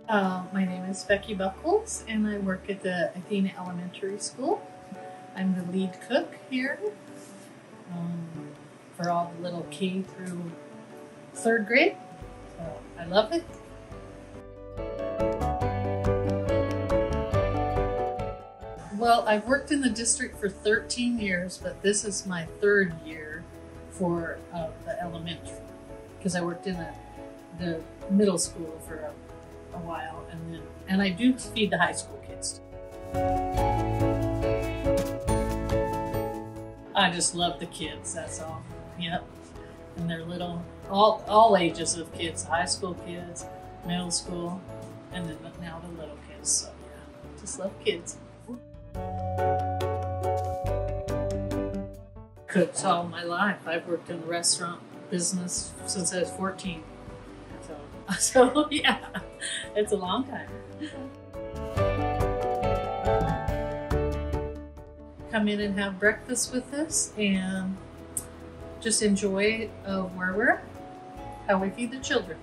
My name is Becky Buckles, and I work at the Athena Elementary School. I'm the lead cook here for all the little K through 3rd grade. So I love it. Well, I've worked in the district for 13 years, but this is my 3rd year for the elementary, because I worked in the middle school for a while, and I do feed the high school kids. I just love the kids, that's all. Yep. And they're little, all ages of kids, high school kids, middle school, and then now the little kids. So yeah, just love kids. Cooked all my life. I've worked in the restaurant business since I was 14. So yeah, it's a long time. Come in and have breakfast with us and just enjoy where we're at, how we feed the children.